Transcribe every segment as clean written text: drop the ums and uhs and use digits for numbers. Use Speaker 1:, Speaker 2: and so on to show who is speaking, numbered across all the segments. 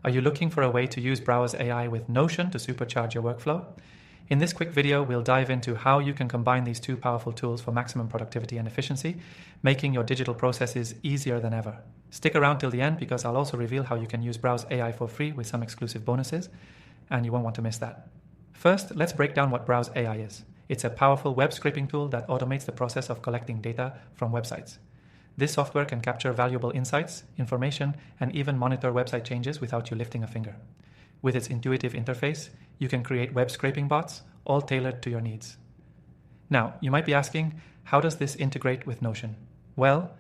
Speaker 1: Are you looking for a way to use Browse AI with Notion to supercharge your workflow? In this quick video, we'll dive into how you can combine these two powerful tools for maximum productivity and efficiency, making your digital processes easier than ever. Stick around till the end because I'll also reveal how you can use Browse AI for free with some exclusive bonuses, and you won't want to miss that. First, let's break down what Browse AI is. It's a powerful web scraping tool that automates the process of collecting data from websites. This software can capture valuable insights, information, and even monitor website changes without you lifting a finger. With its intuitive interface, you can create web scraping bots, all tailored to your needs. Now, you might be asking, how does this integrate with Notion? Well,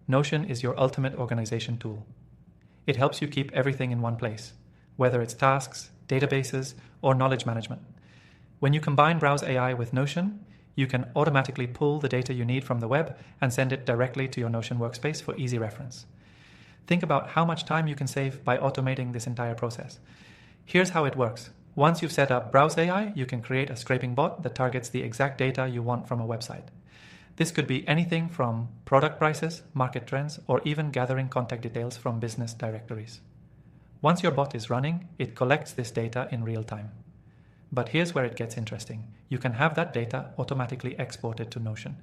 Speaker 1: Notion is your ultimate organization tool. It helps you keep everything in one place, whether it's tasks, databases, or knowledge management. When you combine Browse AI with Notion, you can automatically pull the data you need from the web and send it directly to your Notion workspace for easy reference. Think about how much time you can save by automating this entire process. Here's how it works. Once you've set up Browse AI, you can create a scraping bot that targets the exact data you want from a website. This could be anything from product prices, market trends, or even gathering contact details from business directories. Once your bot is running, it collects this data in real time. But here's where it gets interesting. You can have that data automatically exported to Notion.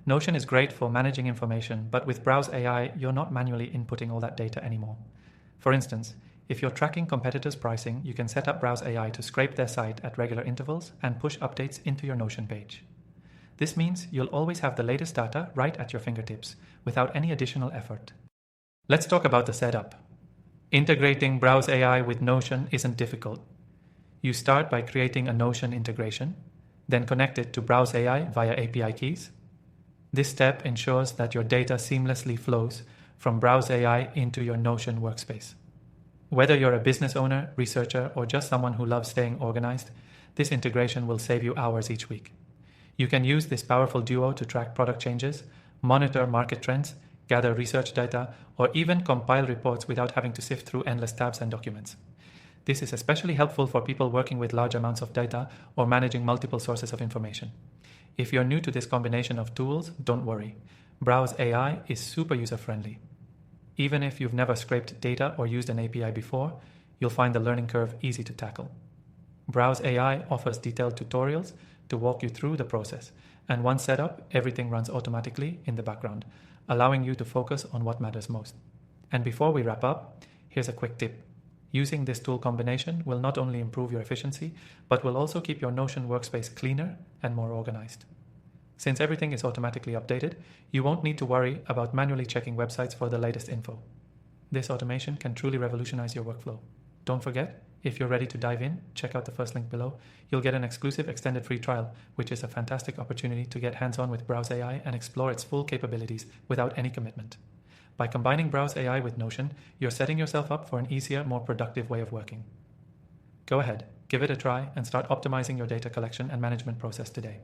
Speaker 1: Notion is great for managing information, but with Browse AI, you're not manually inputting all that data anymore. For instance, if you're tracking competitors' pricing, you can set up Browse AI to scrape their site at regular intervals and push updates into your Notion page. This means you'll always have the latest data right at your fingertips, without any additional effort. Let's talk about the setup. Integrating Browse AI with Notion isn't difficult. You start by creating a Notion integration, then connect it to Browse AI via API keys. This step ensures that your data seamlessly flows from Browse AI into your Notion workspace. Whether you're a business owner, researcher, or just someone who loves staying organized, this integration will save you hours each week. You can use this powerful duo to track product changes, monitor market trends, gather research data, or even compile reports without having to sift through endless tabs and documents. This is especially helpful for people working with large amounts of data or managing multiple sources of information. If you're new to this combination of tools, don't worry. Browse AI is super user-friendly. Even if you've never scraped data or used an API before, you'll find the learning curve easy to tackle. Browse AI offers detailed tutorials to walk you through the process, and once set up, everything runs automatically in the background, allowing you to focus on what matters most. And before we wrap up, here's a quick tip. Using this tool combination will not only improve your efficiency, but will also keep your Notion workspace cleaner and more organized. Since everything is automatically updated, you won't need to worry about manually checking websites for the latest info. This automation can truly revolutionize your workflow. Don't forget, if you're ready to dive in, check out the first link below. You'll get an exclusive extended free trial, which is a fantastic opportunity to get hands-on with Browse AI and explore its full capabilities without any commitment. By combining Browse AI with Notion, you're setting yourself up for an easier, more productive way of working. Go ahead, give it a try, and start optimizing your data collection and management process today.